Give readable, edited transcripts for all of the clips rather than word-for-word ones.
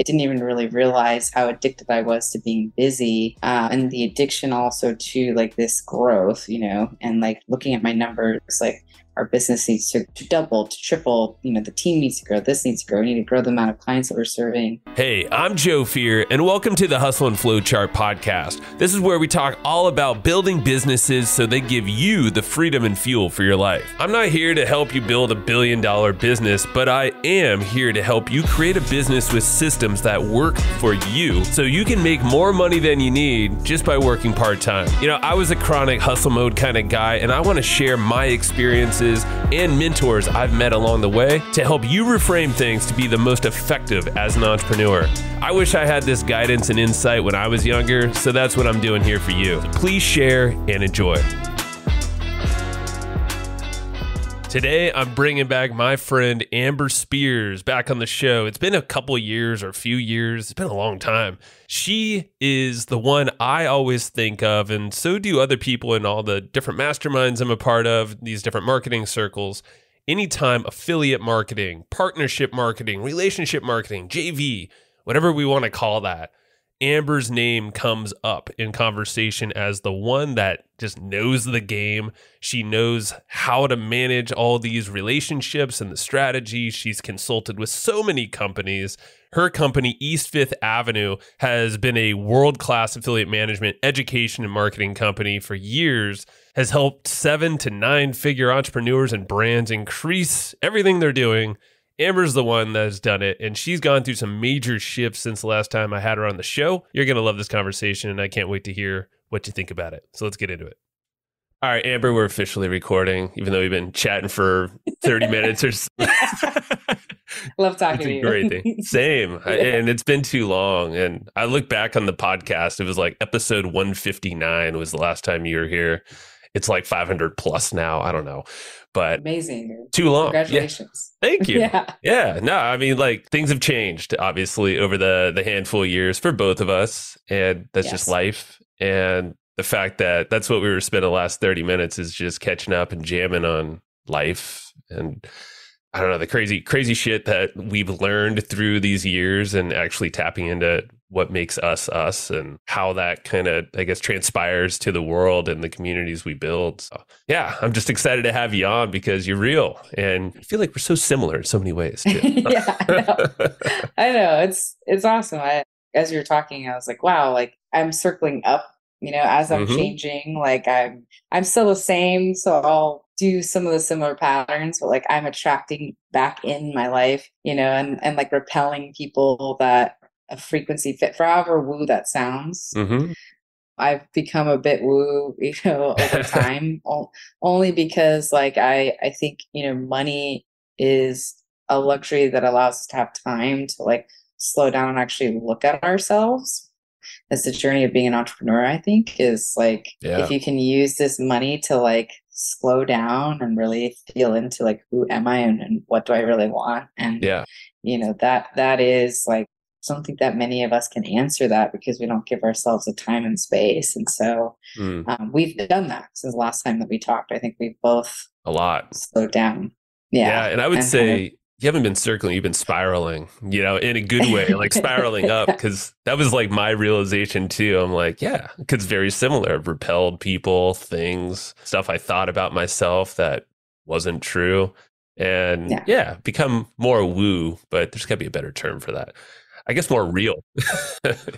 I didn't even really realize how addicted I was to being busy, and the addiction also to like this growth, and like looking at my numbers, like our business needs to double, to triple, the team needs to grow, this needs to grow, we need to grow the amount of clients that we're serving. Hey, I'm Joe Fier, and welcome to the Hustle and Flowchart podcast. This is where we talk all about building businesses so they give you the freedom and fuel for your life. I'm not here to help you build $1 billion business, but I am here to help you create a business with systems that work for you so you can make more money than you need just by working part-time. I was a chronic hustle mode kind of guy, and I want to share my experiences and mentors I've met along the way to help you reframe things to be the most effective as an entrepreneur. I wish I had this guidance and insight when I was younger, so that's what I'm doing here for you. Please share and enjoy. Today, I'm bringing back my friend Amber Spears back on the show. It's been a couple years or a few years. It's been a long time. She is the one I always think of, and so do other people in all the different masterminds I'm a part of, these different marketing circles. Anytime affiliate marketing, partnership marketing, relationship marketing, JV, whatever we want to call that, Amber's name comes up in conversation as the one that just knows the game. She knows how to manage all these relationships and the strategy. She's consulted with so many companies. Her company, East Fifth Avenue, has been a world-class affiliate management, education, and marketing company for years, has helped 7 to 9 figure entrepreneurs and brands increase everything they're doing. Amber's the one that has done it, and she's gone through some major shifts since the last time I had her on the show. You're going to love this conversation, and I can't wait to hear what you think about it. So let's get into it. All right, Amber, we're officially recording, even though we've been chatting for 30 minutes or so. Love talking to you. Great thing. Same. Yeah. And it's been too long. And I look back on the podcast, it was like episode 159 was the last time you were here. It's like 500 plus now. I don't know. But amazing. Too long. Congratulations. Yeah. Thank you. Yeah. Yeah. No, I mean, like things have changed, obviously, over the handful of years for both of us. And that's just life. And the fact that that's what we were spending the last 30 minutes is just catching up and jamming on life. And I don't know, the crazy shit that we've learned through these years and actually tapping into what makes us us and how that kind of, I guess, transpires to the world and the communities we build. So yeah, I'm just excited to have you on because you're real. And I feel like we're so similar in so many ways too. Yeah, I know. It's awesome. As you were talking, I was like, wow, like I'm circling up, as I'm changing, like I'm still the same. So I'll do some of the similar patterns, but like I'm attracting back in my life, and like repelling people that a frequency fit for however woo that sounds. I've become a bit woo, over time, only because like I think, money is a luxury that allows us to have time to like slow down and actually look at ourselves. That's the journey of being an entrepreneur, I think, is like, if you can use this money to like slow down and really feel into like, who am I and what do I really want? And, that is like, I don't think that many of us can answer that because we don't give ourselves the time and space. And so we've done that since the last time that we talked. I think we've both a lot slowed down. Yeah. And I would say you haven't been circling, you've been spiraling, in a good way, like spiraling up, because that was like my realization too. I'm like, yeah, because very similar. I've repelled people, things, stuff I thought about myself that wasn't true. And become more woo, but there's got to be a better term for that. I guess more real.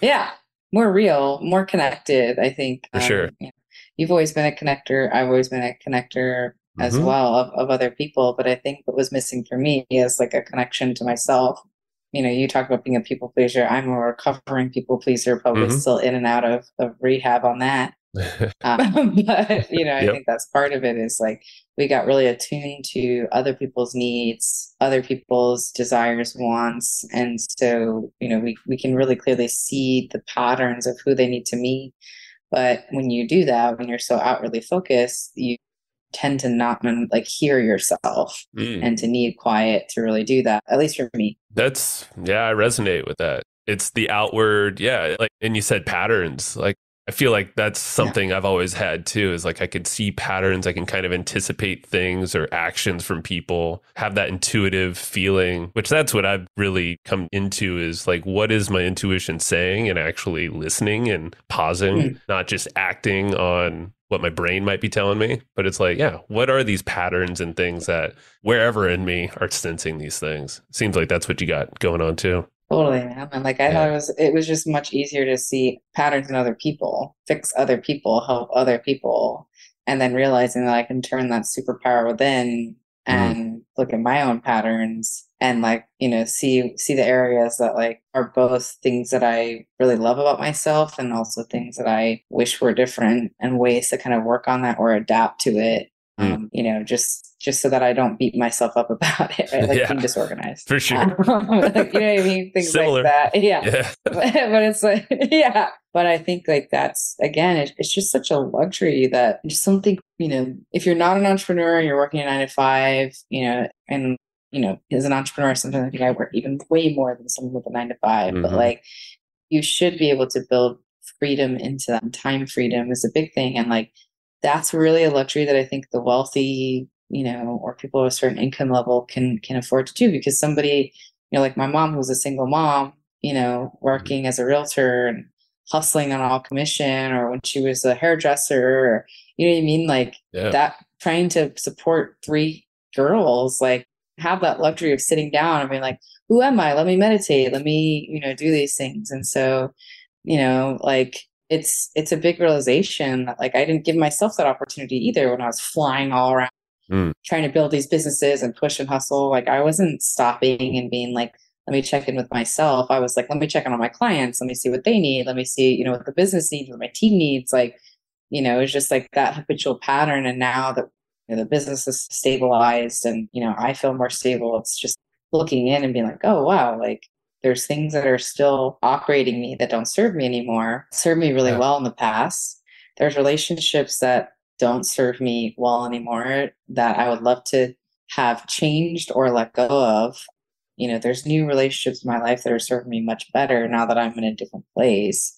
Yeah, more real, more connected, I think. For sure. You've always been a connector. I've always been a connector as well of other people. But I think what was missing for me is like a connection to myself. You talk about being a people pleaser. I'm a recovering people pleaser, probably still in and out of rehab on that. But, I think that's part of it is like, we got really attuned to other people's needs, other people's desires, wants. And so, we can really clearly see the patterns of who they need to meet. But when you do that, when you're so outwardly focused, you tend to not like hear yourself and to need quiet to really do that, at least for me. I resonate with that. It's the outward. Yeah. Like, and you said patterns, like I feel like that's something I've always had too, is like I could see patterns, I can kind of anticipate things or actions from people, have that intuitive feeling, which that's what I've really come into is like, what is my intuition saying, and actually listening and pausing, not just acting on what my brain might be telling me, but it's like, yeah, what are these patterns and things that wherever in me are sensing these things? Seems like that's what you got going on too. Totally, man. And like I thought Yeah. it was just much easier to see patterns in other people, fix other people, help other people, and then realizing that I can turn that superpower within Mm, and look at my own patterns and like, see the areas that like are both things that I really love about myself and also things that I wish were different and ways to kind of work on that or adapt to it. mm. Just so that I don't beat myself up about it, right? Like being Yeah, disorganized. for sure. Like, you know what I mean? Things like Similar. that. Yeah. Yeah. But it's like, yeah. But I think like that's, again, it's just such a luxury that just something, if you're not an entrepreneur, you're working a 9 to 5, and, as an entrepreneur, sometimes I think I work even way more than someone with a 9 to 5. But Hmm. like, you should be able to build freedom into that. Time freedom is a big thing. And like, that's really a luxury that I think the wealthy, or people of a certain income level can afford to do because somebody, like my mom who's a single mom, working as a realtor and hustling on all commission, or when she was a hairdresser, or you know what I mean? Like Yeah. that trying to support 3 girls, like have that luxury of sitting down and being like, who am I? Let me meditate. Let me, do these things. And so, like it's a big realization that like I didn't give myself that opportunity either when I was flying all around Mm. trying to build these businesses and push and hustle. Like I wasn't stopping and being like, let me check in with myself. I was like, let me check in on my clients. Let me see what they need. Let me see, what the business needs, what my team needs. Like, it's just like that habitual pattern. And now that the business is stabilized and, I feel more stable, it's just looking in and being like, oh, wow, like there's things that are still operating me that don't serve me anymore, served me really Yeah. well in the past. There's relationships that don't serve me well anymore that I would love to have changed or let go of. There's new relationships in my life that are serving me much better now that I'm in a different place,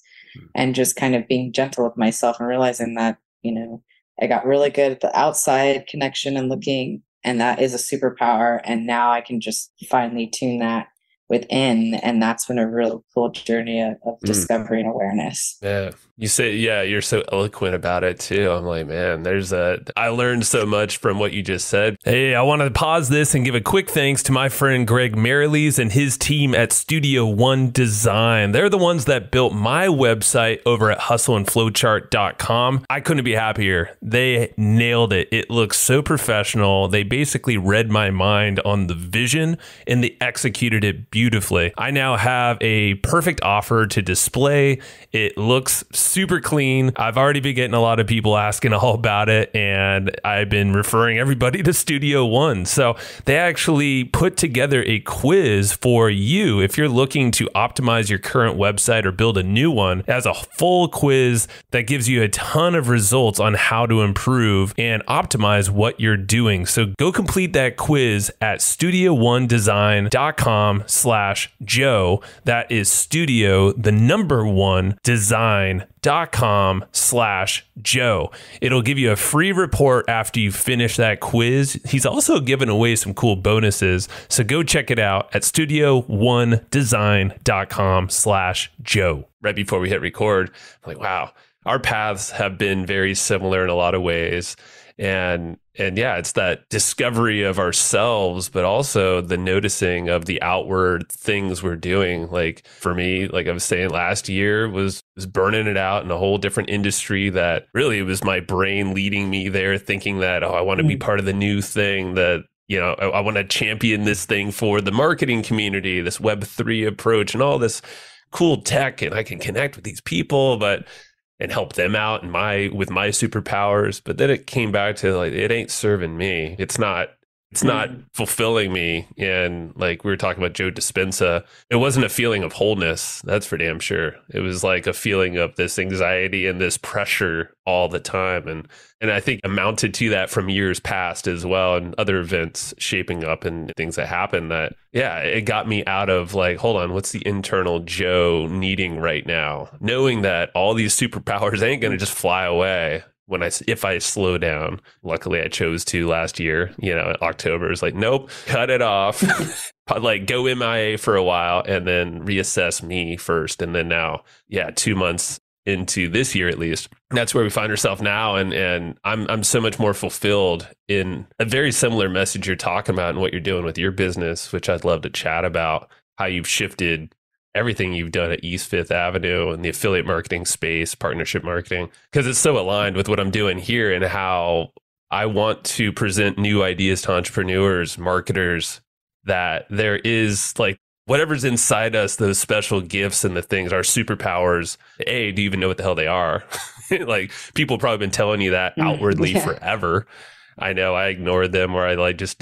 and just kind of being gentle with myself and realizing that, I got really good at the outside connection and looking, and that is a superpower. And now I can just finely tune that within. And that's been a real cool journey of Mm. discovery and awareness. Yeah. You say, yeah, you're so eloquent about it too. I'm like, man, I learned so much from what you just said. Hey, I want to pause this and give a quick thanks to my friend Greg Marilees and his team at Studio One Design. They're the ones that built my website over at hustleandflowchart.com. I couldn't be happier. They nailed it. It looks so professional. They basically read my mind on the vision and they executed it beautifully. I now have a perfect offer to display. It looks super clean. I've already been getting a lot of people asking all about it, and I've been referring everybody to Studio One. So they actually put together a quiz for you if you're looking to optimize your current website or build a new one. It has a full quiz that gives you a ton of results on how to improve and optimize what you're doing. So go complete that quiz at studioOneDesign.com/Joe. That is studio, the number one design.com/Joe. It'll give you a free report after you finish that quiz. He's also giving away some cool bonuses. So go check it out at studioOneDesign.com/Joe. Right before we hit record, I'm like, wow, our paths have been very similar in a lot of ways. And yeah, it's that discovery of ourselves, but also the noticing of the outward things we're doing. Like for me, like I was saying, last year was burning it out in a whole different industry that really it was my brain leading me there, thinking that, oh, I want to be part of the new thing that, I want to champion this thing for the marketing community, this Web3 approach and all this cool tech. And I can connect with these people, and help them out with my superpowers. But then it came back to like, it ain't serving me. It's not it's not Mm. fulfilling me. And like we were talking about Joe Dispenza, it wasn't a feeling of wholeness. That's for damn sure. It was like a feeling of this anxiety and this pressure all the time. And I think amounted to that from years past as well, and other events shaping up and things that happened that, yeah, it got me out of like, hold on, what's the internal Joe needing right now? Knowing that all these superpowers ain't going to just fly away if I slow down. Luckily I chose to last year, October is like, nope, cut it off. Like go MIA for a while and then reassess me first. And then now, yeah, 2 months into this year at least, that's where we find ourselves now. And I'm so much more fulfilled in a very similar message you're talking about and what you're doing with your business, which I'd love to chat about how you've shifted everything you've done at East Fifth Avenue and the affiliate marketing space, partnership marketing, because it's so aligned with what I'm doing here and how I want to present new ideas to entrepreneurs, marketers, that there is like whatever's inside us, those special gifts and the things, our superpowers. A, do you even know what the hell they are? Like people have probably been telling you that outwardly Yeah. forever. I know I ignored them or I like just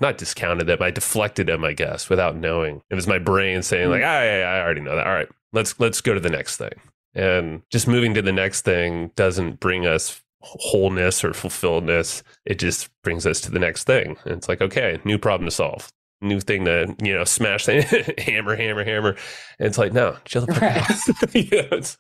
not discounted them. I deflected them, I guess, without knowing. It was my brain saying like, I already know that. All right, let's go to the next thing. And just moving to the next thing doesn't bring us wholeness or fulfilledness. It just brings us to the next thing. And it's like, okay, new problem to solve. New thing to, smash, hammer. And it's like, no, chill the fuck Right. out.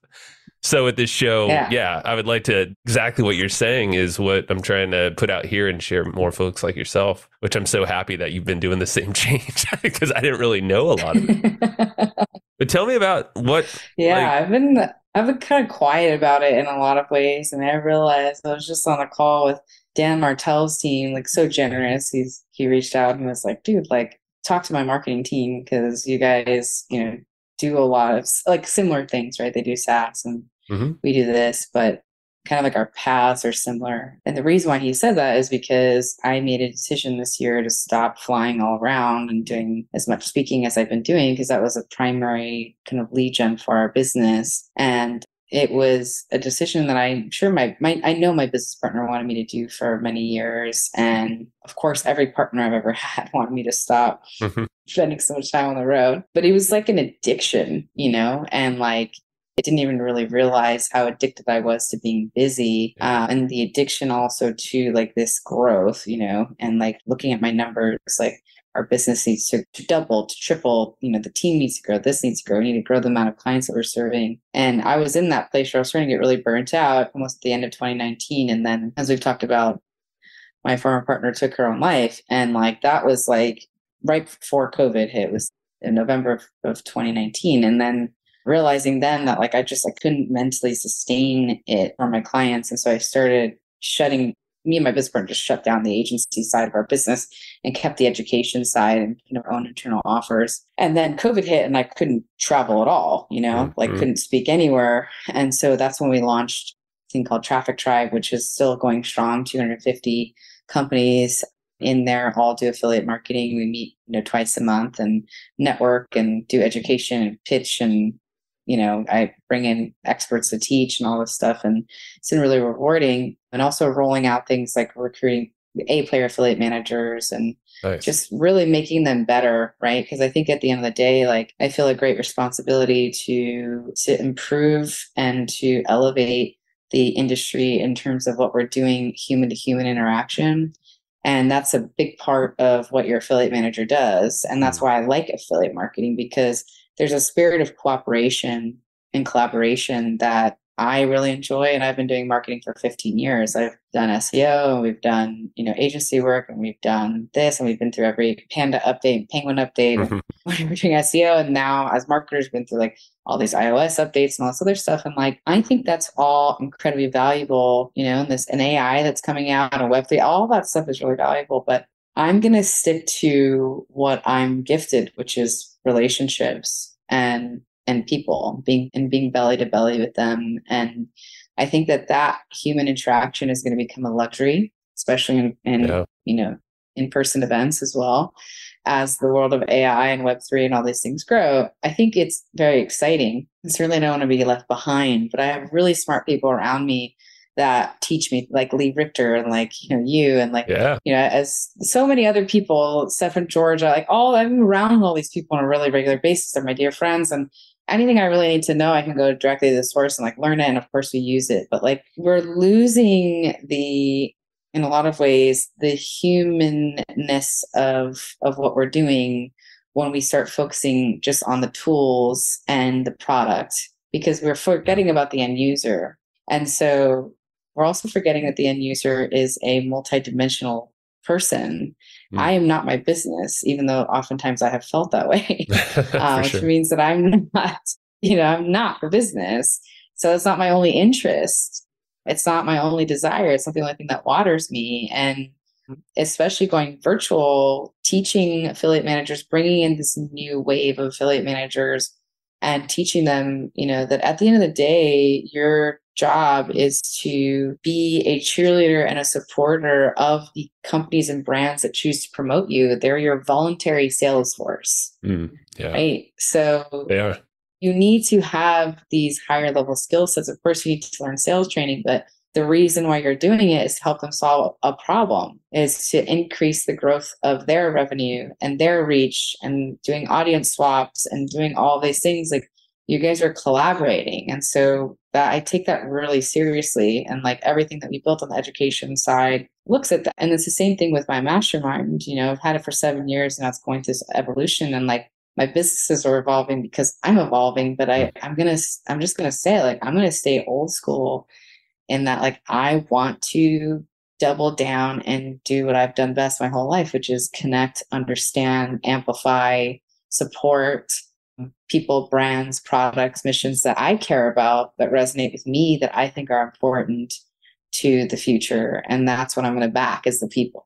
So with this show, Yeah. yeah, I would like to exactly what you're saying is what I'm trying to put out here and share more folks like yourself, which I'm so happy that you've been doing the same change because I didn't really know a lot of it. But tell me about what, Yeah, like, I've been kind of quiet about it in a lot of ways. And I realized I was just on a call with Dan Martell's team, like so generous. He reached out and was like, dude, like talk to my marketing team because you guys, do a lot of like similar things, right? They do SaaS and mm-hmm, we do this, but kind of like our paths are similar. And the reason why he said that is because I made a decision this year to stop flying all around and doing as much speaking as I've been doing because that was a primary kind of lead gen for our business. And it was a decision that I'm sure I know my business partner wanted me to do for many years. And of course, every partner I've ever had wanted me to stop mm-hmm, spending so much time on the road. But it was like an addiction, and like I didn't even really realize how addicted I was to being busy. And the addiction also to like this growth, and like looking at my numbers, like our business needs to double, to triple, the team needs to grow, this needs to grow, we need to grow the amount of clients that we're serving. And I was in that place where I was starting to get really burnt out almost at the end of 2019. And then as we've talked about, my former partner took her own life. And like that was like right before COVID hit. It was in November of 2019. And then realizing then that like I couldn't mentally sustain it for my clients. And so I started me and my business partner just shut down the agency side of our business and kept the education side and our own internal offers. And then COVID hit and I couldn't travel at all, like mm-hmm, couldn't speak anywhere. And so that's when we launched a thing called Traffic Tribe, which is still going strong, 250 companies in there all do affiliate marketing. We meet, twice a month and network and do education and pitch and, I bring in experts to teach and all this stuff. And it's been really rewarding. And also rolling out things like recruiting A-player affiliate managers and nice. just really making them better, right? Because I think at the end of the day, like I feel a great responsibility to improve and to elevate the industry in terms of what we're doing, human to human interaction. And that's a big part of what your affiliate manager does. And that's why I like affiliate marketing, because there's a spirit of cooperation and collaboration that I really enjoy. And I've been doing marketing for 15 years. I've done SEO and we've done, agency work and we've done this and we've been through every Panda update, Penguin update, and Mm-hmm, we're doing SEO. And now as marketers, we've been through like all these iOS updates and all this other stuff. And like, I think that's all incredibly valuable, and an AI that's coming out and Web3, all that stuff is really valuable. But I'm going to stick to what I'm gifted, which is relationships and people being belly to belly with them. And I think that human interaction is going to become a luxury, especially in yeah. in-person events as well as the world of AI and Web3 and all these things grow. I think it's very exciting. And certainly I don't want to be left behind, but I have really smart people around me that teach me, like Lee Richter and like, you and like, Yeah. as so many other people, Steph Georgia, like I'm around all these people on a really regular basis. They're my dear friends. And anything I really need to know, I can go directly to the source and like learn it. And of course we use it, but like we're losing in a lot of ways, the humanness of what we're doing when we start focusing just on the tools and the product, because we're forgetting about the end user. And so we're also forgetting that the end user is a multidimensional person. I am not my business, even though oftentimes I have felt that way, which means that I'm not, I'm not the business. So it's not my only interest. It's not my only desire. It's not the only thing that waters me. And especially going virtual, teaching affiliate managers, bringing in this new wave of affiliate managers and teaching them, that at the end of the day, your job is to be a cheerleader and a supporter of the companies and brands that choose to promote you. They're your voluntary sales force. Right. So they are. You need to have these higher level skill sets. Of course, you need to learn sales training, but the reason why you're doing it is to help them solve a problem, is to increase the growth of their revenue and their reach, and doing audience swaps and doing all these things. Like, you guys are collaborating. And so that I take that really seriously. And like everything that we built on the education side looks at that. And it's the same thing with my mastermind. I've had it for 7 years and that's going through this evolution. And like, my businesses are evolving because I'm evolving, but I'm just gonna say, like, I'm gonna stay old school in that, like, I want to double down and do what I've done best my whole life, which is connect, understand, amplify, support people, brands, products, missions that I care about, that resonate with me, that I think are important to the future. And that's what I'm going to back, is the people.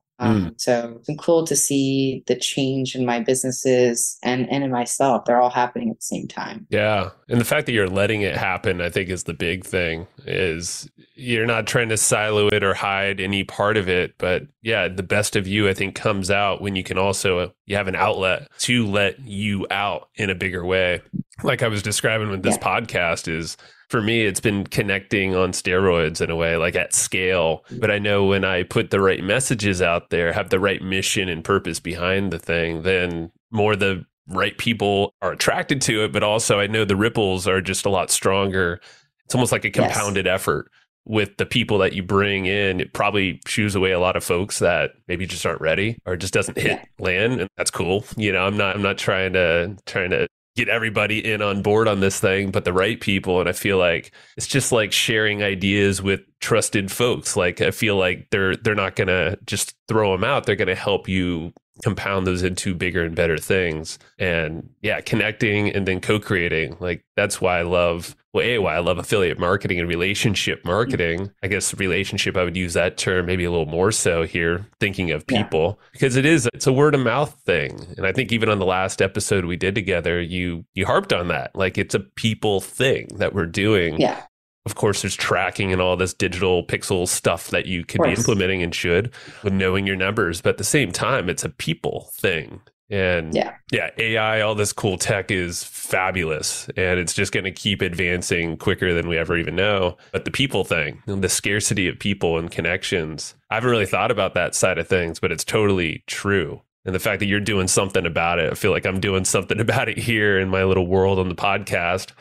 So it's been cool to see the change in my businesses and in myself. They're all happening at the same time. Yeah. And the fact that you're letting it happen, I think, is the big thing. Is you're not trying to silo it or hide any part of it. But yeah, the best of you, I think, comes out when you can also, you have an outlet to let you out in a bigger way. Like I was describing with this podcast, is for me, it's been connecting on steroids in a way, like at scale. But I know when I put the right messages out there, have the right mission and purpose behind the thing, then more the right people are attracted to it. But also I know the ripples are just a lot stronger. It's almost like a compounded effort with the people that you bring in. It probably shoos away a lot of folks that maybe just aren't ready or just doesn't hit land. And that's cool. I'm not trying to get everybody in on board on this thing, but the right people. And I feel like it's just like sharing ideas with trusted folks. Like, I feel like they're not going to just throw them out. They're going to help you compound those into bigger and better things. And connecting and then co-creating. Like, that's why I love, why I love affiliate marketing and relationship marketing. I guess relationship, I would use that term maybe a little more so here, thinking of people, because it's a word of mouth thing. And I think even on the last episode we did together, you harped on that. Like, it's a people thing that we're doing. Yeah. Of course, there's tracking and all this digital pixel stuff that you could be implementing and should, with knowing your numbers. But at the same time, it's a people thing. And AI, all this cool tech is fabulous. And it's just going to keep advancing quicker than we ever even know. But the people thing, the scarcity of people and connections, I haven't really thought about that side of things, but it's totally true. And the fact that you're doing something about it, I feel like I'm doing something about it here in my little world on the podcast.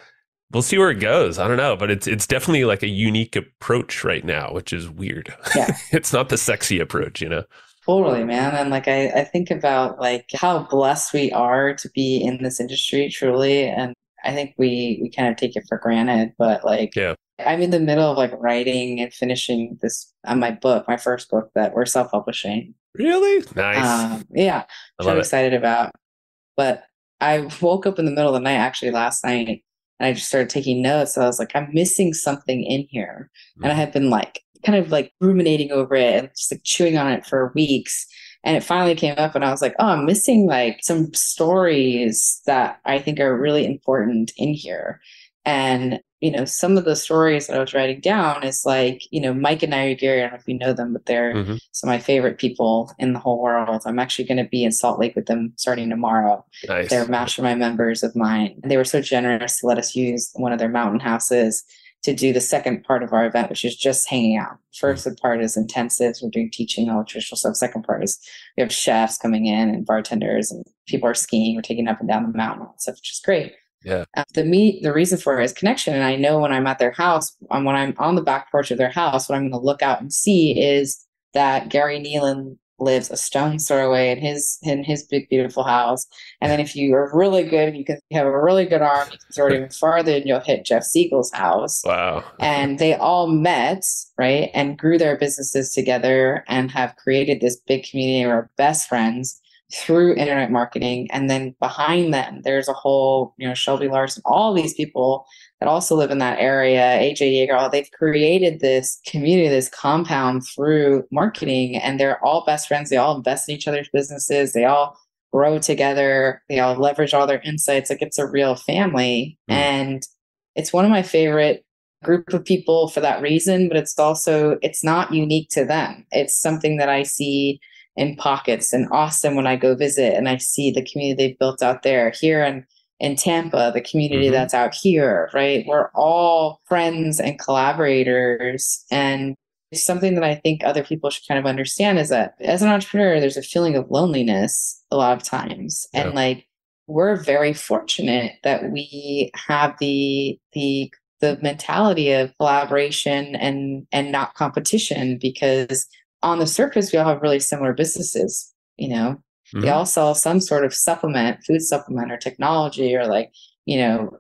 We'll see where it goes. I don't know, but it's definitely like a unique approach right now, which is weird. Yeah. It's not the sexy approach, Totally, man. And like, I think about like how blessed we are to be in this industry, truly. And I think we kind of take it for granted, but like, I'm in the middle of like writing and finishing this on my book, my first book that we're self-publishing. Really? Nice. I'm excited about. But I woke up in the middle of the night, actually last night, and I just started taking notes. So I was like, I'm missing something in here. And I had been like, kind of like ruminating over it and just like chewing on it for weeks. And it finally came up and I was like, oh, I'm missing like some stories that I think are really important in here. And, some of the stories that I was writing down is like, Mike and Nairi Gary, I don't know if you know them, but they're some of my favorite people in the whole world. I'm actually going to be in Salt Lake with them starting tomorrow. Nice. They're mastermind members of mine. They were so generous to let us use one of their mountain houses. to do the second part of our event, which is just hanging out. First part is intensives. We're doing teaching, all the traditional stuff. Second part is we have chefs coming in and bartenders, and people are skiing. We're taking up and down the mountain, all that stuff, which is great. Yeah. The reason for it is connection. And I know when I'm at their house, when I'm on the back porch of their house, what I'm going to look out and see is that Gary Nealon lives a stone's throw away in his big, beautiful house. And then if you are really good and you have a really good arm, you can throw it even farther and you'll hit Jeff Siegel's house. Wow. And they all met, right, and grew their businesses together and have created this big community of best friends through internet marketing. And then behind them, there's a whole, Shelby Larson, all these people that also live in that area, AJ Yeager, they've created this community, this compound through marketing, and they're all best friends. They all invest in each other's businesses. They all grow together. They all leverage all their insights. Like, it's a real family. And it's one of my favorite group of people for that reason, but it's not unique to them. It's something that I see in pockets in Austin when I go visit, and I see the community they've built out there. Here in Tampa, the community that's out here, right? We're all friends and collaborators. And it's something that I think other people should kind of understand is that as an entrepreneur, there's a feeling of loneliness a lot of times. Yeah. And like, we're very fortunate that we have the mentality of collaboration and not competition, because on the surface, we all have really similar businesses, They all sell some sort of supplement, food supplement or technology, or like,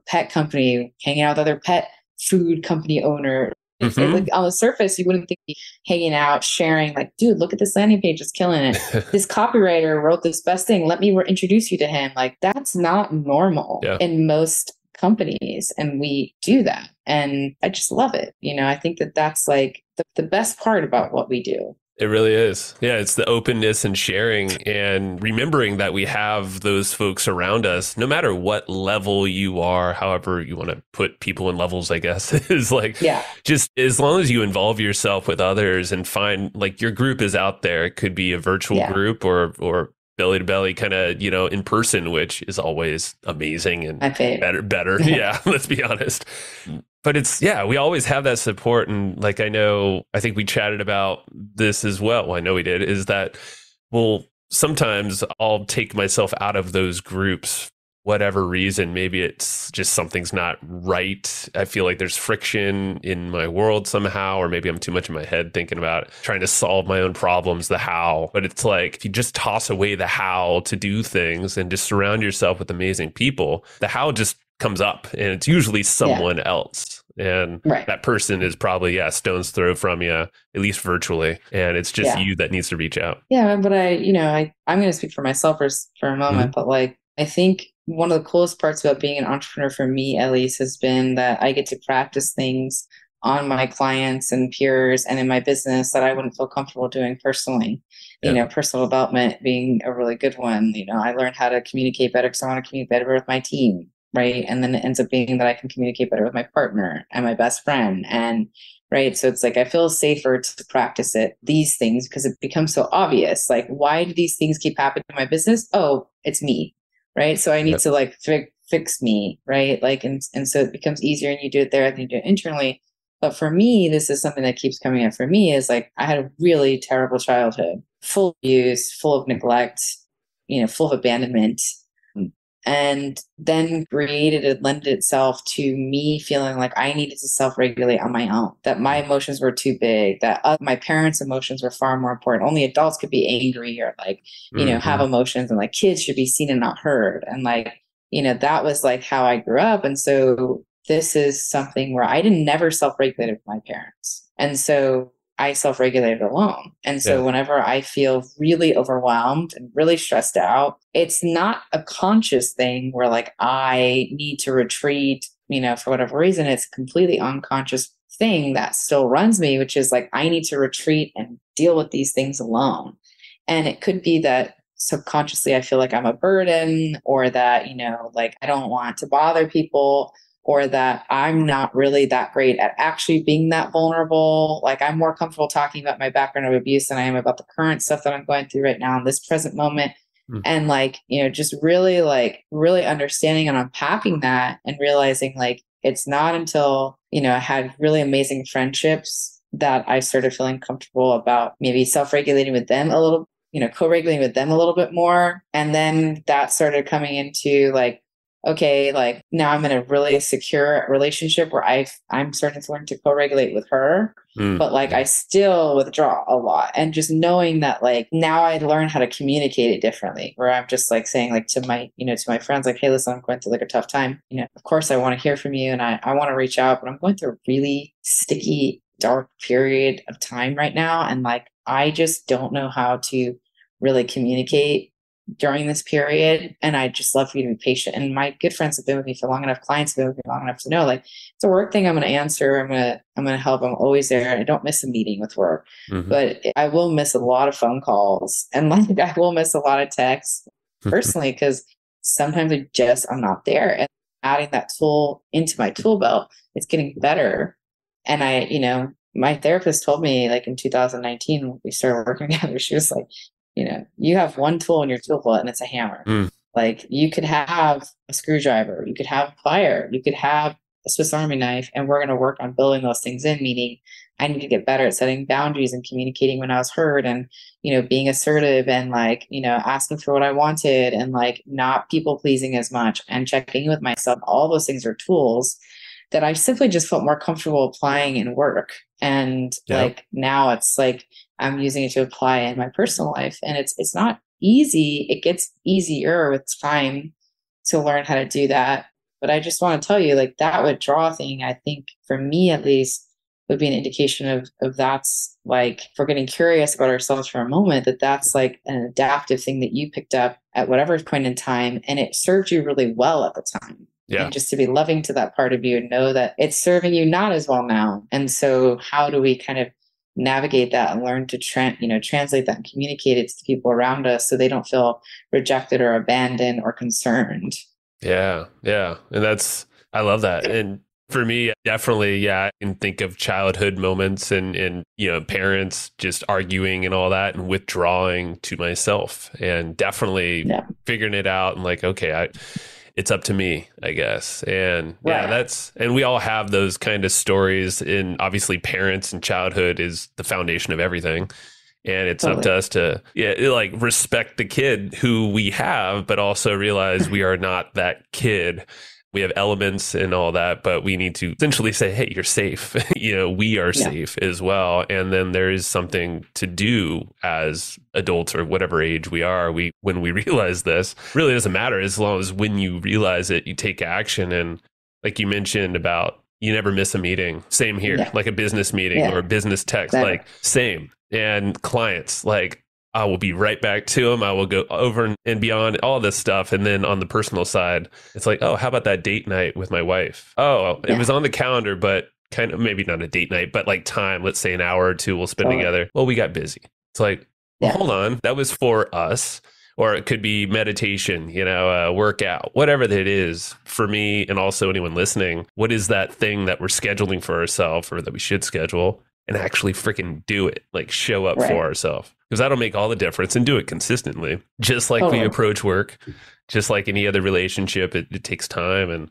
pet company, hanging out with other pet food company owner. Like, on the surface, you wouldn't think hanging out, sharing, like, dude, look at this landing page, it's killing it. This copywriter wrote this best thing. Let me introduce you to him. Like, that's not normal in most companies. And we do that. And I just love it. I think that's like the best part about what we do. It really is. Yeah, it's the openness and sharing and remembering that we have those folks around us, no matter what level you are, however you want to put people in levels, I guess, is like, just as long as you involve yourself with others and find, like, your group is out there. It could be a virtual group or belly to belly kind of, in person, which is always amazing and better. Yeah, let's be honest. But we always have that support. And like, I think we chatted about this as well. I know we did, is that, sometimes I'll take myself out of those groups, whatever reason. Maybe it's just something's not right. I feel like there's friction in my world somehow, or maybe I'm too much in my head thinking about trying to solve my own problems, the how. But it's like, if you just toss away the how to do things and just surround yourself with amazing people, the how just comes up, and it's usually someone else. And that person is probably, stone's throw from you, at least virtually. And it's just you that needs to reach out. Yeah. But I'm going to speak for myself for a moment, but like, I think one of the coolest parts about being an entrepreneur, for me at least, has been that I get to practice things on my clients and peers and in my business that I wouldn't feel comfortable doing personally. Personal development being a really good one. I learned how to communicate better because I want to communicate better with my team. Right. And then it ends up being that I can communicate better with my partner and my best friend. And right. So it's like, I feel safer to practice these things, because it becomes so obvious. Like, why do these things keep happening in my business? Oh, it's me. Right. So I need to like fix me. Right. Like, and so it becomes easier, and you do it there and you do it internally. But for me, this is something that keeps coming up for me, is like, I had a really terrible childhood, full of abuse, full of neglect, full of abandonment. And then created and lended itself to me feeling like I needed to self-regulate on my own, that my emotions were too big, that my parents' emotions were far more important. Only adults could be angry or like, have emotions, and like kids should be seen and not heard. And like, that was like how I grew up. And so this is something where I never self-regulated with my parents. And so I self-regulated alone. And so whenever I feel really overwhelmed and really stressed out, it's not a conscious thing where like I need to retreat, for whatever reason. It's a completely unconscious thing that still runs me, which is like, I need to retreat and deal with these things alone. And it could be that subconsciously I feel like I'm a burden, or that, like I don't want to bother people, or that I'm not really that great at actually being that vulnerable. Like, I'm more comfortable talking about my background of abuse than I am about the current stuff that I'm going through right now in this present moment. And like, just really understanding and unpacking that and realizing like, it's not until, I had really amazing friendships that I started feeling comfortable about maybe self-regulating with them a little, co-regulating with them a little bit more. And then that started coming into like, okay, like now I'm in a really secure relationship where I'm starting to learn to co-regulate with her. But like I still withdraw a lot. And just knowing that like now I learn how to communicate it differently, where I'm just like saying like to my friends, like, hey, listen, I'm going through like a tough time. Of course I want to hear from you and I want to reach out, but I'm going through a really sticky, dark period of time right now. And like I just don't know how to really communicate during this period. And I just love for you to be patient. And my good friends have been with me for long enough, clients have been with me long enough to know like it's a work thing. I'm going to answer. I'm going to help. I'm always there. I don't miss a meeting with work, but I will miss a lot of phone calls and like I will miss a lot of texts personally because sometimes I'm not there. And adding that tool into my tool belt, it's getting better. And my therapist told me like in 2019 when we started working together, she was like, you have one tool in your tool belt and it's a hammer. Like you could have a screwdriver, you could have a plier, you could have a Swiss Army knife, and we're going to work on building those things in, meaning I need to get better at setting boundaries and communicating when I was heard and, being assertive and like, asking for what I wanted and like not people pleasing as much and checking in with myself. All those things are tools that I simply just felt more comfortable applying in work. And like now it's like I'm using it to apply in my personal life. And it's not easy. It gets easier with time to learn how to do that. But I just want to tell you, like that withdrawal thing, I think for me at least, would be an indication of that's like, if we're getting curious about ourselves for a moment, that's like an adaptive thing that you picked up at whatever point in time. And it served you really well at the time. Yeah. And just to be loving to that part of you and know that it's serving you not as well now. And so how do we kind of navigate that and learn to translate that and communicate it to the people around us so they don't feel rejected or abandoned or concerned? Yeah. Yeah. And I love that. And for me, definitely, I can think of childhood moments and parents just arguing and all that and withdrawing to myself and definitely figuring it out and like, okay, it's up to me, I guess. And and we all have those kind of stories. And obviously parents and childhood is the foundation of everything. And it's up to us to like respect the kid who we have, but also realize we are not that kid. We have elements and all that, but we need to essentially say, hey, you're safe. We are safe as well. And then there is something to do as adults or whatever age we are. When we realize this, really doesn't matter as long as when you realize it, you take action. And like you mentioned about you never miss a meeting. Same here, like a business meeting or a business text, like same. And clients, like I will be right back to them. I will go over and beyond all this stuff. And then on the personal side, it's like, oh, how about that date night with my wife? Oh, it was on the calendar, but kind of maybe not a date night, but like time, let's say an hour or two we'll spend together. Well, we got busy. It's like, well, hold on. That was for us. Or it could be meditation, workout, whatever that is for me. And also anyone listening, what is that thing that we're scheduling for ourselves or that we should schedule and actually freaking do it, like show up for ourselves? Because that'll make all the difference and do it consistently. Just like we approach work, just like any other relationship, it takes time. And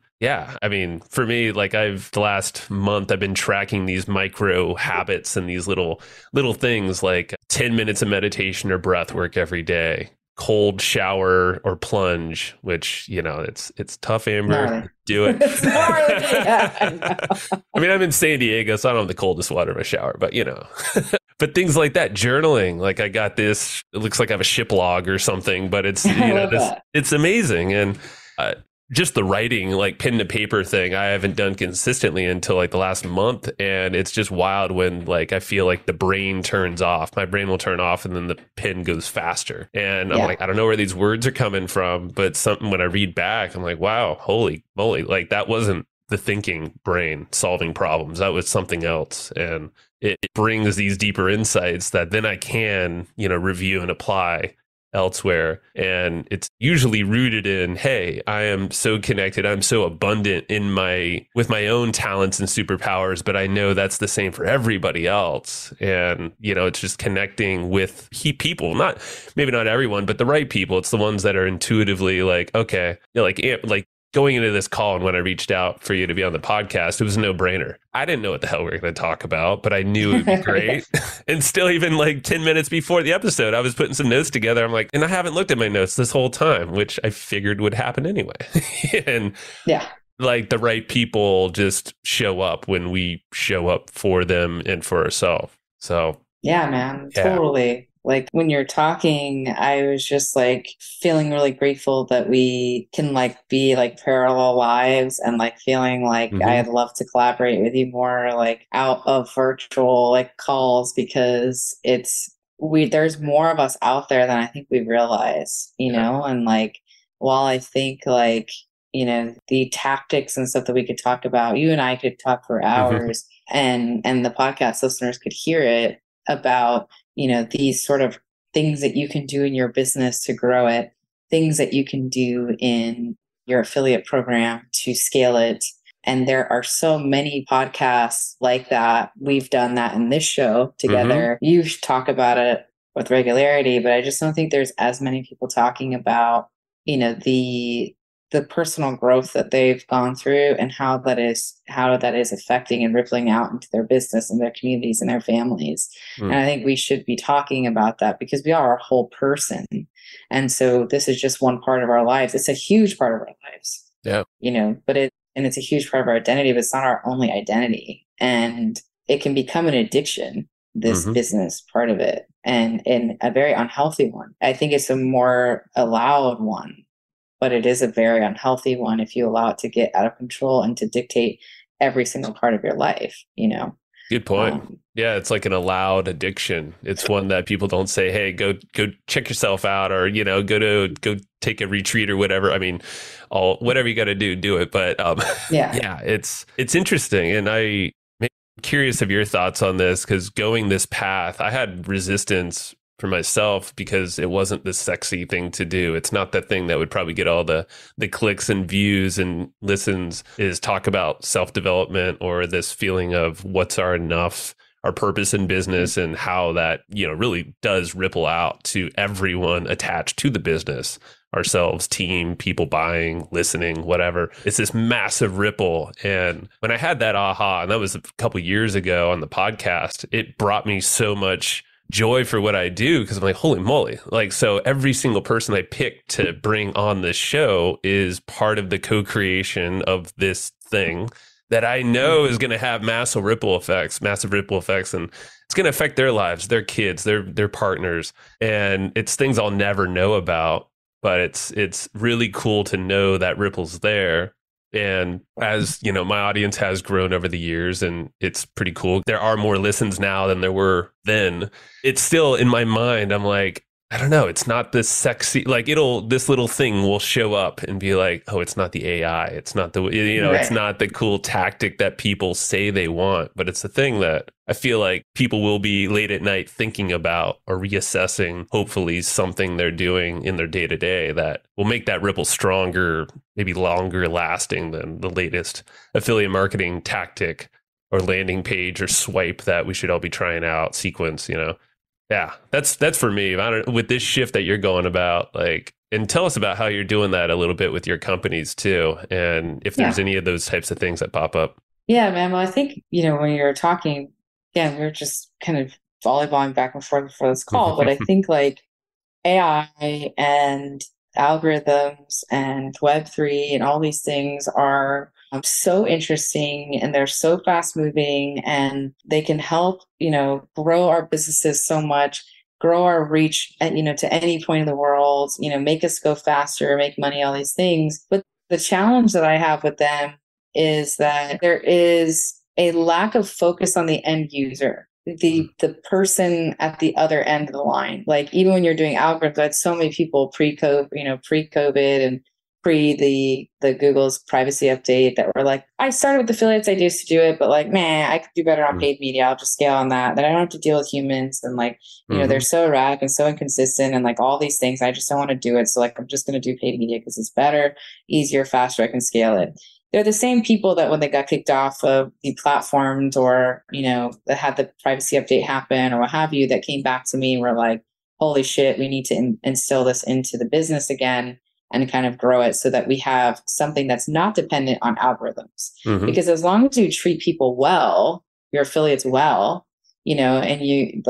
I mean, for me, like the last month, I've been tracking these micro habits and these little things like 10 minutes of meditation or breath work every day. Cold shower or plunge, which, it's tough, Amber. Gnarly. Do it. It's gnarly. I mean, I'm in San Diego, so I don't have the coldest water in my shower, but but things like that, journaling, like I got this, it looks like I have a ship log or something, but it's, it's amazing. And just the writing, like pen to paper thing, I haven't done consistently until like the last month. And it's just wild when like I feel like the brain turns off. My brain will turn off and then the pen goes faster. And I'm like, I don't know where these words are coming from, but something when I read back, I'm like, wow, holy moly, like that wasn't the thinking brain solving problems. That was something else. And it brings these deeper insights that then I can, review and apply elsewhere. And it's usually rooted in, hey, I am so connected. I'm so abundant with my own talents and superpowers, but I know that's the same for everybody else. And, it's just connecting with people, maybe not everyone, but the right people. It's the ones that are intuitively like, okay, like going into this call and when I reached out for you to be on the podcast, it was a no-brainer. I didn't know what the hell we were going to talk about, but I knew it would be great. And still, even like 10 minutes before the episode, I was putting some notes together. I'm like, and I haven't looked at my notes this whole time, which I figured would happen anyway. And yeah, like the right people just show up when we show up for them and for ourselves. So yeah, man, yeah. totally. Like when you're talking, I was just like feeling really grateful that we can like be like parallel lives and like feeling like I'd love to collaborate with you more like out of virtual like calls because there's more of us out there than I think we realize, you know, and like while I think like, you know, the tactics and stuff that we could talk about, you and I could talk for hours and the podcast listeners could hear it about, you know, these sort of things that you can do in your business to grow it, things that you can do in your affiliate program to scale it. And there are so many podcasts like that. We've done that in this show together. You talk about it with regularity, but I just don't think there's as many people talking about, you know, the personal growth that they've gone through and how that is affecting and rippling out into their business and their communities and their families. And I think we should be talking about that because we are a whole person. And so this is just one part of our lives. It's a huge part of our lives. Yeah. You know, it's a huge part of our identity, but it's not our only identity. And it can become an addiction, this business part of it, and a very unhealthy one. I think it's a more allowed one, but it is a very unhealthy one if you allow it to get out of control and to dictate every single part of your life, you know? Good point. Yeah, it's like an allowed addiction. It's one that people don't say, hey, go check yourself out, or, you know, go take a retreat or whatever. I mean, whatever you got to do it. But yeah, it's interesting. And I'm curious of your thoughts on this, because going this path, I had resistance for myself because it wasn't the sexy thing to do. It's not the thing that would probably get all the clicks and views and listens, is talk about self-development or this feeling of what's our enough, our purpose in business, and how that, you know, really does ripple out to everyone attached to the business, ourselves, team, people buying, listening, whatever. It's this massive ripple. And when I had that aha, and that was a couple years ago on the podcast, it brought me so much joy for what I do, because I'm like, holy moly. Like, so every single person I picked to bring on this show is part of the co-creation of this thing that I know is going to have massive ripple effects, and it's going to affect their lives, their kids, their partners. And it's things I'll never know about, but it's really cool to know that ripple's there. And as you know, my audience has grown over the years, and it's pretty cool. There are more listens now than there were then. It's still in my mind, I'm like, I don't know. It's not this sexy, like this little thing will show up and be like, oh, it's not the AI. It's not the, you know, It's not the cool tactic that people say they want, but it's the thing that I feel like people will be late at night thinking about or reassessing, hopefully something they're doing in their day to day that will make that ripple stronger, maybe longer lasting than the latest affiliate marketing tactic or landing page or swipe that we should all be trying out, sequence, you know. Yeah, that's for me. With this shift that you're going about, like, and tell us about how you're doing that a little bit with your companies too, and if there's any of those types of things that pop up. Yeah, man. Well, I think, you know, when you're talking, again, we were just kind of volleyballing back and forth before this call, but I think like AI and algorithms and Web3 and all these things are so interesting, and they're so fast moving, and they can help, you know, grow our businesses so much, grow our reach at, you know, to any point in the world, you know, make us go faster, make money, all these things. But the challenge that I have with them is that there is a lack of focus on the end user, the person at the other end of the line. Like, even when you're doing algorithms, I had so many people pre-COVID and pre the Google's privacy update that were like, I started with affiliates, I used to do it, but like, man, I could do better on paid media. I'll just scale on that. Then I don't have to deal with humans, and like, you know, they're so erratic and so inconsistent and like all these things. I just don't want to do it. So like, I'm just going to do paid media because it's better, easier, faster. I can scale it. They're the same people that when they got kicked off of the platforms, or, you know, that had the privacy update happen or what have you, that came back to me and were like, holy shit, we need to instill this into the business again. and kind of grow it so that we have something that's not dependent on algorithms. Mm-hmm. Because as long as you treat people well, your affiliates well, and you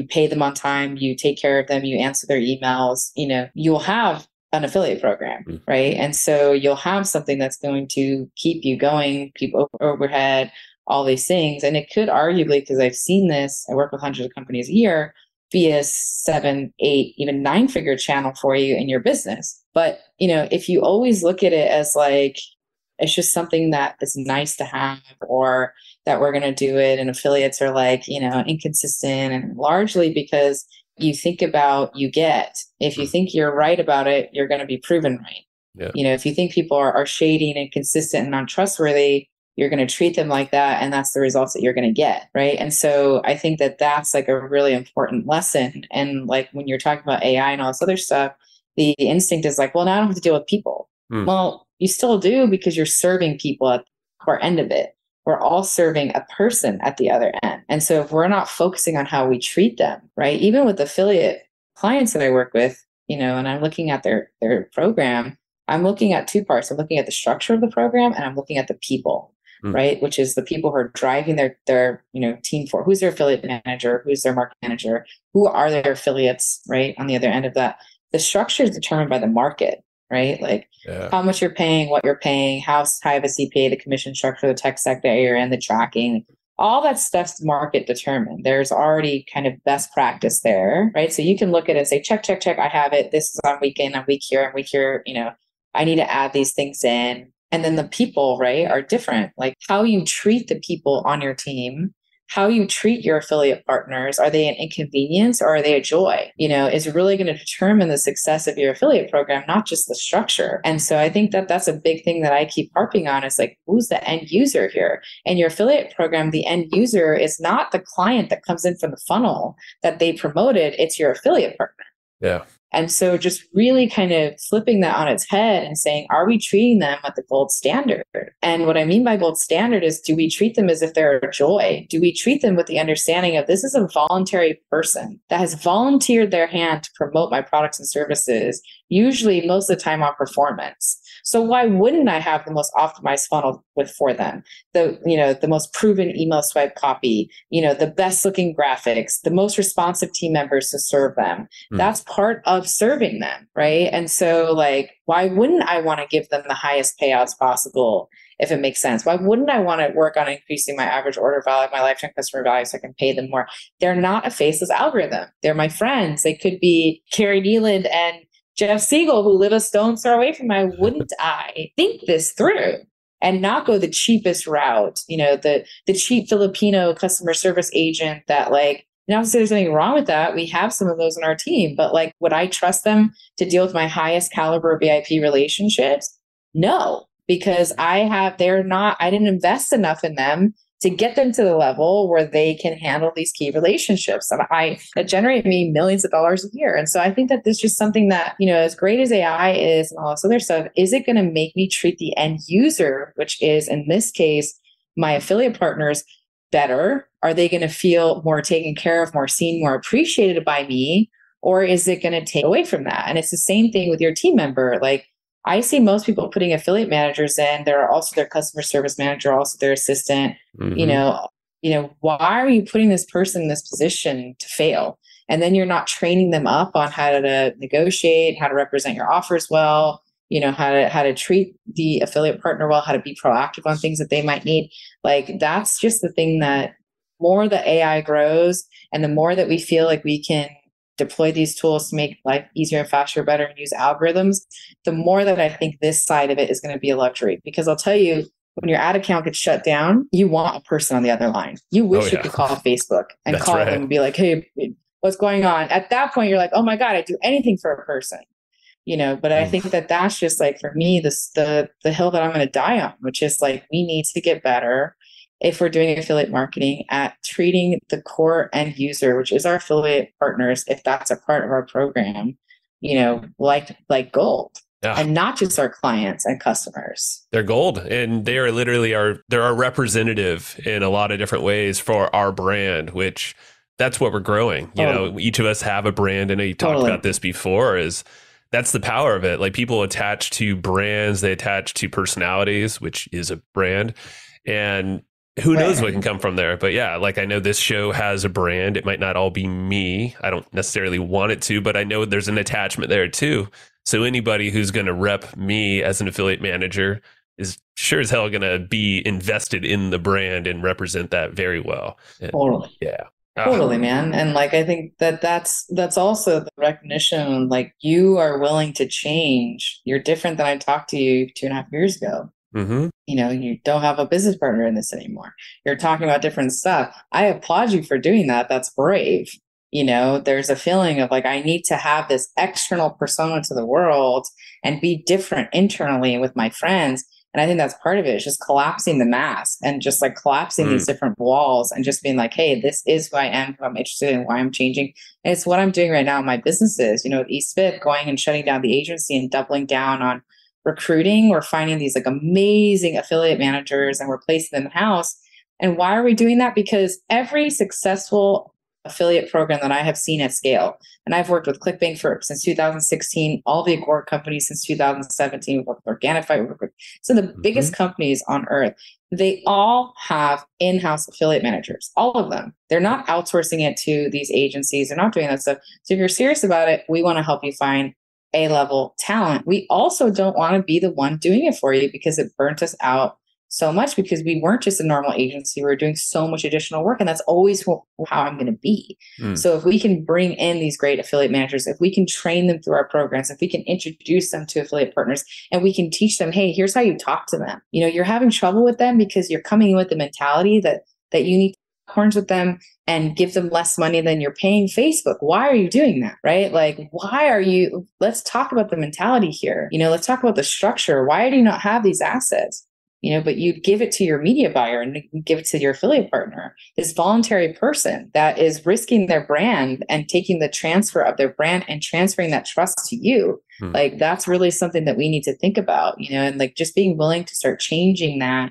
pay them on time, you take care of them, you answer their emails, you'll have an affiliate program, right? And so you'll have something that's going to keep you going, keep overhead, all these things. And it could arguably, because I've seen this, I work with hundreds of companies a year, be a 7, 8, even 9-figure channel for you in your business. But, if you always look at it as like, it's just something that is nice to have, or that we're going to do it, and affiliates are like, inconsistent, and largely because you think about, if you think you're right about it, you're going to be proven right. Yeah. If you think people are shady and inconsistent and untrustworthy, you're going to treat them like that. And that's the results that you're going to get. Right. And so I think that that's like a really important lesson. And like when you're talking about AI and all this other stuff, the instinct is like, well, now I don't have to deal with people. Well, you still do, because you're serving people at the core end of it. We're all serving a person at the other end. And so if we're not focusing on how we treat them, right, even with affiliate clients that I work with, and I'm looking at their program, I'm looking at two parts. I'm looking at the structure of the program, and I'm looking at the people, right, which is the people who are driving their team for, who's their affiliate manager, who's their market manager, who are their affiliates, right, on the other end of that. The structure is determined by the market, right? Like how much you're paying, what you're paying, how high of a CPA, the commission structure, the tech stack that you're in, the tracking, all that stuff's market determined. There's already kind of best practice there, right? So you can look at it and say, check, I have it. This is on weekend, on week here, and week here, I need to add these things in. And then the people, right, are different. Like how you treat the people on your team, how you treat your affiliate partners, are they an inconvenience or are they a joy, is really going to determine the success of your affiliate program, not just the structure. And so I think that that's a big thing that I keep harping on, is like, who's the end user here? And your affiliate program, the end user is not the client that comes in from the funnel that they promoted. It's your affiliate partner. Yeah. And so just really kind of flipping that on its head and saying, are we treating them at the gold standard? And what I mean by gold standard is, do we treat them as if they're a joy? Do we treat them with the understanding of, this is a voluntary person that has volunteered their hand to promote my products and services, usually most of the time on performance. So why wouldn't I have the most optimized funnel for them? The most proven email swipe copy, the best looking graphics, the most responsive team members to serve them. That's part of serving them, right? And so like, why wouldn't I want to give them the highest payouts possible if it makes sense? Why wouldn't I want to work on increasing my average order value, my lifetime customer value, so I can pay them more? They're not a faceless algorithm. They're my friends. They could be Carrie Nealand and Jeff Siegel, who live a stone's throw away from me. Wouldn't I think this through and not go the cheapest route? The cheap Filipino customer service agent that like, not to say there's anything wrong with that. We have some of those in our team, but like, would I trust them to deal with my highest caliber VIP relationships? No, because I didn't invest enough in them to get them to the level where they can handle these key relationships. And that generate me millions of dollars a year. And so I think that this is just something that, as great as AI is and all this other stuff, is it going to make me treat the end user, which is in this case, my affiliate partners, better? Are they going to feel more taken care of, more seen, more appreciated by me? Or is it going to take away from that? And it's the same thing with your team member. Like I see most people putting affiliate managers in. They're also their customer service manager, also their assistant. Why are you putting this person in this position to fail? And then you're not training them up on how to negotiate, how to represent your offers well, how to treat the affiliate partner well, how to be proactive on things that they might need. Like that's just the thing that more the AI grows and the more that we feel like we can deploy these tools to make life easier and faster, better, and use algorithms, the more that I think this side of it is going to be a luxury. Because I'll tell you, when your ad account gets shut down, you want a person on the other line. You wish you could call Facebook and That's call right. them and be like, hey, what's going on? At that point, you're like, oh my God, I'd do anything for a person. But I think that that's just like, for me, the hill that I'm going to die on, which is like, we need to get better if we're doing affiliate marketing at treating the core end user, which is our affiliate partners, if that's a part of our program, like gold. Yeah. And not just our clients and customers. They're gold, and they are literally they're our representative in a lot of different ways for our brand, which that's what we're growing. Each of us have a brand. And you talked about this before, is that's the power of it. Like people attach to brands, they attach to personalities, which is a brand. And who knows what Right. can come from there. But yeah, like I know this show has a brand. It might not all be me. I don't necessarily want it to, but I know there's an attachment there too. So anybody who's going to rep me as an affiliate manager is sure as hell going to be invested in the brand and represent that very well. And Totally. yeah. Totally, man. And like, I think that that's also the recognition, like you are willing to change. You're different than I talked to you 2.5 years ago. Mm-hmm. You know, you don't have a business partner in this anymore. You're talking about different stuff. I applaud you for doing that. That's brave. You know, there's a feeling of like, I need to have this external persona to the world and be different internally with my friends. And I think that's part of it. It's just collapsing the mask and just like collapsing these different walls and just being like, hey, this is who I am, who I'm interested in, why I'm changing. And it's what I'm doing right now in my businesses, you know, with eSpit, going and shutting down the agency and doubling down on recruiting. We're finding these like amazing affiliate managers and we're placing them in-house. And why are we doing that? Because every successful affiliate program that I have seen at scale, and I've worked with ClickBank since 2016, all the Agora companies since 2017, we've worked with Organifi, we've worked with some of the biggest companies on earth. They all have in-house affiliate managers, all of them. They're not outsourcing it to these agencies. They're not doing that stuff. So if you're serious about it, we want to help you find A-level talent. We also don't want to be the one doing it for you because it burnt us out so much because we weren't just a normal agency. We were doing so much additional work. And that's always how I'm going to be. So if we can bring in these great affiliate managers, if we can train them through our programs, if we can introduce them to affiliate partners and we can teach them, hey, here's how you talk to them. You know, you're having trouble with them because you're coming in with the mentality that you need to horns with them and give them less money than you're paying Facebook. Why are you doing that? Right? Like, let's talk about the mentality here. You know, let's talk about the structure. Why do you not have these assets? You know, but you'd give it to your media buyer and give it to your affiliate partner, this voluntary person that is risking their brand and taking the transfer of their brand and transferring that trust to you. Like, that's really something that we need to think about, you know, and like just being willing to start changing that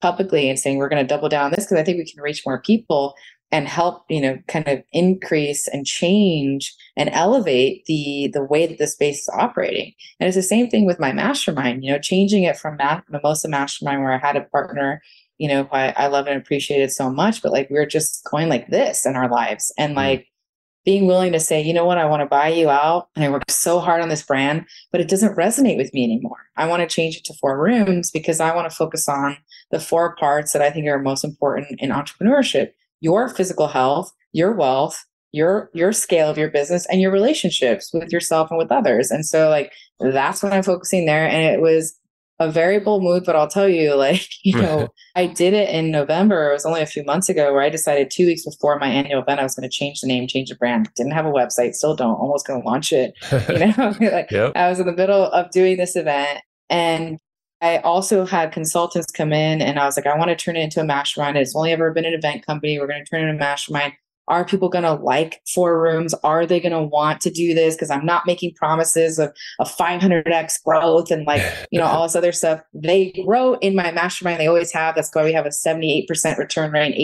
publicly and saying, we're going to double down on this because I think we can reach more people and help, you know, kind of increase and change and elevate the way that the space is operating. And it's the same thing with my mastermind, you know, changing it from Mimosa Mastermind, where I had a partner, you know, who I love and appreciated so much, but like we we're just going like this in our lives and like being willing to say, you know what, I want to buy you out. And I worked so hard on this brand, but it doesn't resonate with me anymore. I want to change it to 4 rooms because I want to focus on the 4 parts that I think are most important in entrepreneurship: your physical health, your wealth, your scale of your business, and your relationships with yourself and with others. And so like, that's what I'm focusing there. And it was a very bold move, but I'll tell you, like, you know, I did it in November. It was only a few months ago where I decided 2 weeks before my annual event, I was going to change the name, change the brand. Didn't have a website, still don't, almost going to launch it. You know, like I was in the middle of doing this event and I also had consultants come in and I was like, I want to turn it into a mastermind. It's only ever been an event company. We're going to turn it into a mastermind. Are people going to like 4 rooms? Are they going to want to do this? Because I'm not making promises of 500x growth and like, you know, all this other stuff. They grow in my mastermind. They always have. That's why we have a 78% return rate,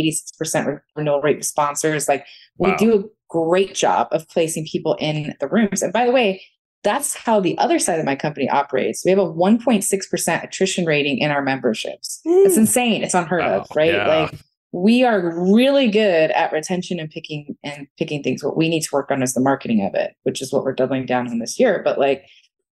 86% renewal rate with sponsors. Like we do a great job of placing people in the rooms. And by the way, that's how the other side of my company operates. We have a 1.6% attrition rating in our memberships. It's insane. It's unheard of, right? Yeah. Like we are really good at retention and picking things. What we need to work on is the marketing of it, which is what we're doubling down on this year. But like,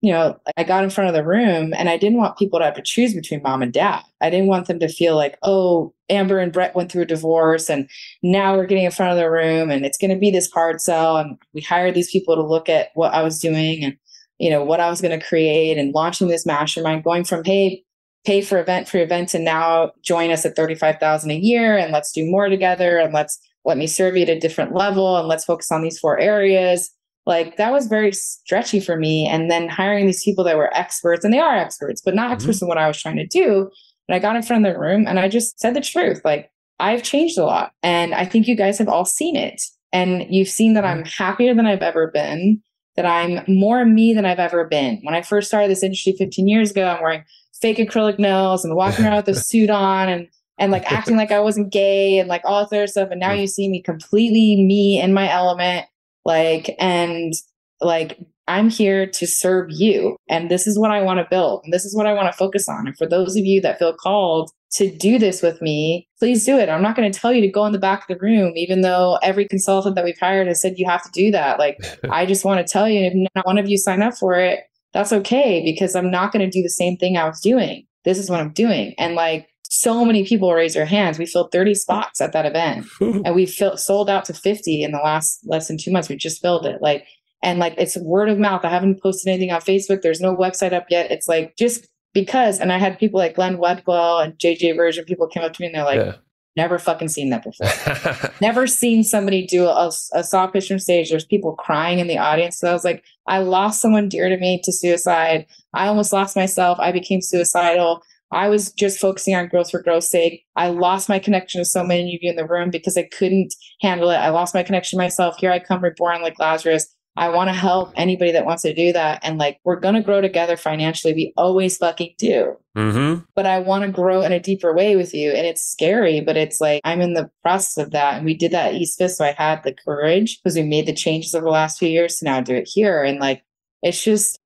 you know, I got in front of the room and I didn't want people to have to choose between mom and dad. I didn't want them to feel like, oh, Amber and Brett went through a divorce and now we're getting in front of the room and it's going to be this hard sell. And we hired these people to look at what I was doing and, you know, what I was going to create and launching this mastermind, going from, hey, pay for event and now join us at 35,000 a year and let's do more together and let me serve you at a different level and let's focus on these 4 areas. Like that was very stretchy for me. And then hiring these people that were experts, and they are experts, but not experts in what I was trying to do. And I got in front of the room and I just said the truth. Like I've changed a lot and I think you guys have all seen it. And you've seen that I'm happier than I've ever been, that I'm more me than I've ever been. When I first started this industry 15 years ago, I'm wearing fake acrylic nails and walking around with a suit on and like acting like I wasn't gay and like all this other stuff. And now you see me completely me in my element. Like, and like, I'm here to serve you. And this is what I want to build. And this is what I want to focus on. And for those of you that feel called to do this with me, please do it. I'm not going to tell you to go in the back of the room, even though every consultant that we've hired has said you have to do that. Like, I just want to tell you, if not one of you sign up for it, that's okay, because I'm not going to do the same thing I was doing. This is what I'm doing. And like, so many people raise their hands. We filled 30 spots at that event and we sold out to 50 in the less than 2 months. We just filled it. Like, and like, it's word of mouth. I haven't posted anything on Facebook. There's no website up yet. It's like, just because, and I had people like Glenn Wedwell and JJ Version, people came up to me and they're like, never fucking seen that before. Never seen somebody do a saw pitch from stage. There's people crying in the audience. So I was like, I lost someone dear to me to suicide. I almost lost myself. I became suicidal. I was just focusing on growth for growth's sake. I lost my connection to so many of you in the room because I couldn't handle it. I lost my connection to myself. Here I come reborn like Lazarus. I want to help anybody that wants to do that. And like, we're going to grow together financially. We always fucking do. Mm-hmm. But I want to grow in a deeper way with you. And it's scary, but it's like, I'm in the process of that. And we did that at East Fifth. So I had the courage because we made the changes over the last few years to now do it here. And like, it just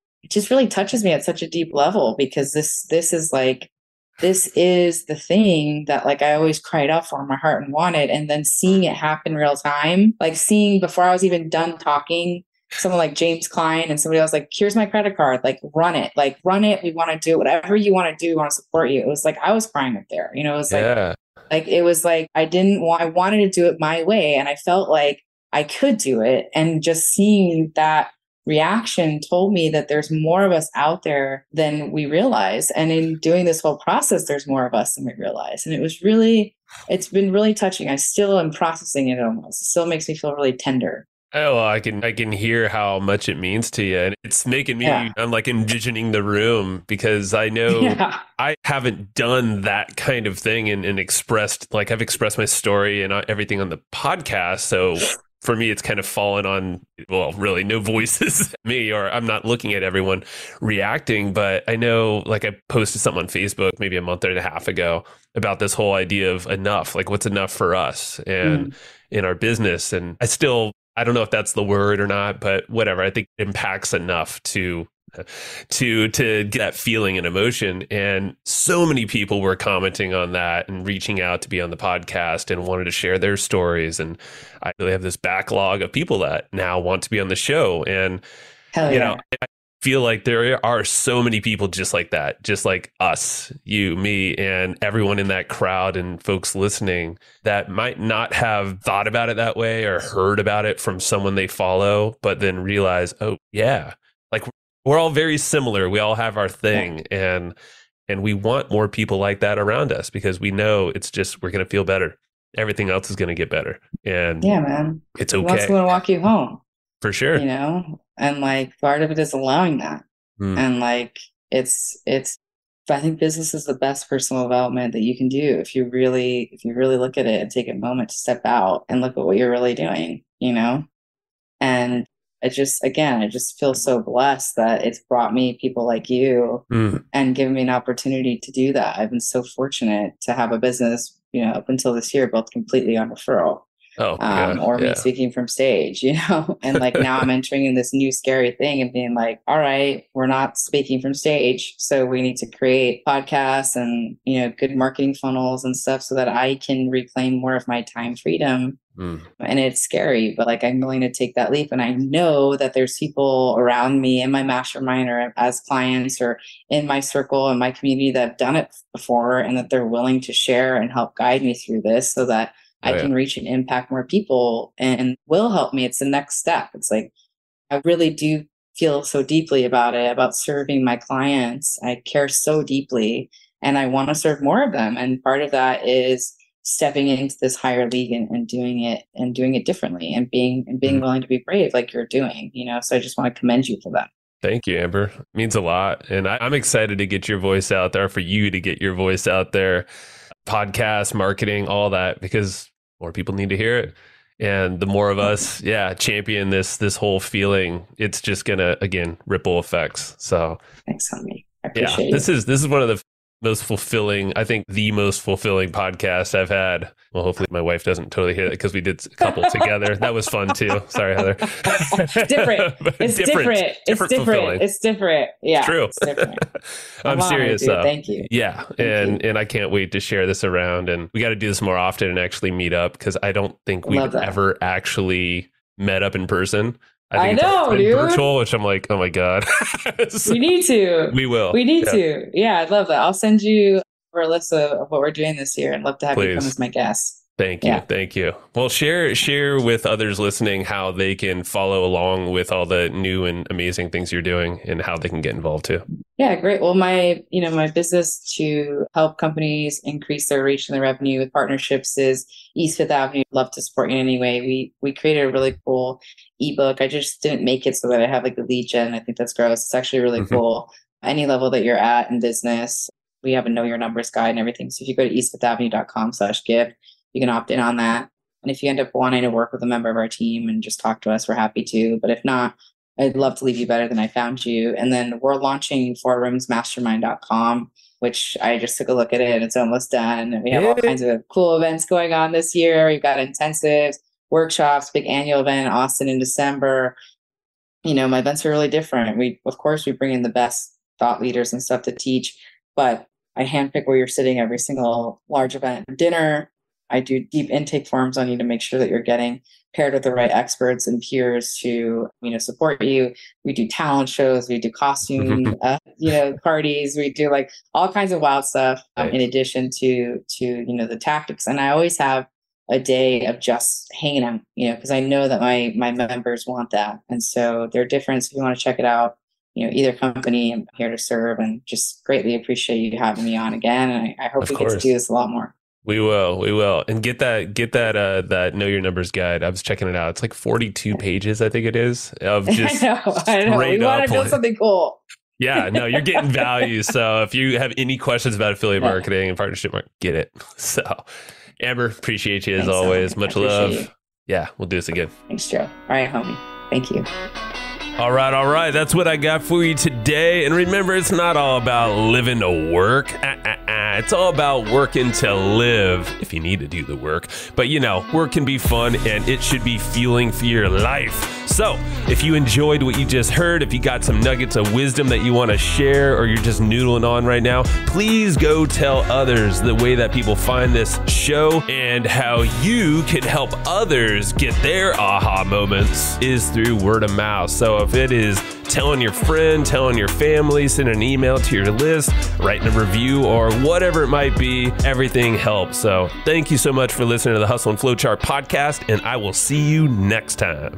really touches me at such a deep level, because this is like, this is the thing that like I always cried out for in my heart and wanted. And then seeing it happen real time, like seeing before I was even done talking, someone like James Klein and somebody else like, here's my credit card, like run it. We want to do whatever you want to do. We want to support you. It was like, I was crying up there, it was like, it was like, I wanted to do it my way. And I felt like I could do it. And just seeing that reaction told me that there's more of us out there than we realize. And in doing this whole process, there's more of us than we realize. And it's been really touching. I still am processing it almost. It still makes me feel really tender. Oh, well, I can hear how much it means to you. And it's making me, I'm like envisioning the room, because I know I haven't done that kind of thing and expressed, like I've expressed my story and everything on the podcast. So for me, it's kind of fallen on, well, really no voices, me, or I'm not looking at everyone reacting. But I know, like I posted something on Facebook maybe a month and a half ago about this whole idea of enough, like what's enough for us and in our business. And I don't know if that's the word or not, but whatever. I think it impacts enough to get that feeling and emotion. And so many people were commenting on that and reaching out to be on the podcast and wanted to share their stories. And I really have this backlog of people that now want to be on the show. And you know, I feel like there are so many people just like that, just like us, you, me, and everyone in that crowd and folks listening that might not have thought about it that way or heard about it from someone they follow, but then realize, oh yeah, like we're all very similar. We all have our thing. And we want more people like that around us, because we know it's just, we're going to feel better. Everything else is going to get better. And yeah, man, it's okay. Who wants to walk you home? For sure. And like part of it is allowing that. And like, I think business is the best personal development that you can do if you really look at it and take a moment to step out and look at what you're really doing, and I just feel so blessed that it's brought me people like you and given me an opportunity to do that. I've been so fortunate to have a business, up until this year, built completely on referral. Me speaking from stage, and like now I'm entering in this new scary thing and being like, all right, we're not speaking from stage. So we need to create podcasts and, good marketing funnels and stuff so that I can reclaim more of my time freedom. And it's scary, but like, I'm willing to take that leap. And I know that there's people around me in my mastermind or as clients or in my circle and my community that have done it before, and that they're willing to share and help guide me through this so that I can reach and impact more people and will help me. It's the next step. It's like, I really do feel so deeply about it, about serving my clients. I care so deeply and I want to serve more of them. And part of that is stepping into this higher league and doing it differently and being willing to be brave like you're doing, so I just want to commend you for that. Thank you, Amber. It means a lot. And I'm excited to get your voice out there, for you to get your voice out there, podcast, marketing, all that, because more people need to hear it. And the more of us, champion this whole feeling, it's just gonna, again, ripple effects. So thanks, homie. I appreciate it. This is one of the most fulfilling, I think the most fulfilling podcast I've had. Well, hopefully my wife doesn't totally hear that because we did a couple together. That was fun too. Sorry, Heather. It's different. It's different. It's different. It's different. Yeah. It's true. It's different. I'm serious though. Thank you. Yeah. And I can't wait to share this around, and we got to do this more often and actually meet up, because I don't think we've ever actually met up in person. I know, dude. Virtual, which I'm like, oh my God. So, we need to. We will. We need to. Yeah, I'd love that. I'll send you a list of what we're doing this year. I'd love to have you come as my guest. Thank you. Yeah. Thank you. Well, share with others listening how they can follow along with all the new and amazing things you're doing and how they can get involved too. Yeah, great. Well, my business to help companies increase their reach and their revenue with partnerships is East Fifth Avenue. Love to support you in any way. We created a really cool ebook. I just didn't make it so that I have like the lead gen. I think that's gross. It's actually really cool. Any level that you're at in business, we have a know your numbers guide and everything. So if you go to eastfifthavenue.com/gift, you can opt in on that. And if you end up wanting to work with a member of our team and just talk to us, we're happy to. But if not, I'd love to leave you better than I found you. And then we're launching 4roomsmastermind.com, which I just took a look at it. It's almost done. We have all kinds of cool events going on this year. We've got intensives, workshops, big annual event in Austin in December. My events are really different. Of course, we bring in the best thought leaders and stuff to teach, but I handpick where you're sitting every single large event. Dinner, I do deep intake forms on you to make sure that you're getting paired with the right experts and peers to, support you. We do talent shows, we do costume, parties, we do like all kinds of wild stuff in addition to, the tactics. And I always have a day of just hanging out, because I know that my members want that. And so they're different. So if you want to check it out, either company, I'm here to serve, and just greatly appreciate you having me on again. And I hope we get to do this a lot more. We will. And get that Know Your Numbers guide. I was checking it out. It's like 42 pages, I think it is, of just I know. We want to build something cool. Yeah, no, you're getting value. So if you have any questions about affiliate marketing and partnership marketing, get it. So Amber, appreciate you as always. Much love. You. Yeah, we'll do this again. Thanks, Joe. All right, homie. Thank you. All right. That's what I got for you today. And remember, it's not all about living to work. It's all about working to live, if you need to do the work. But work can be fun, and it should be fueling for your life. So if you enjoyed what you just heard, if you got some nuggets of wisdom that you want to share, or you're just noodling on right now, please go tell others the way that people find this show and how you can help others get their aha moments is through word of mouth. So if it is telling your friend, telling your family, sending an email to your list, writing a review, or whatever it might be, everything helps. So thank you so much for listening to the Hustle and Flowchart podcast, and I will see you next time.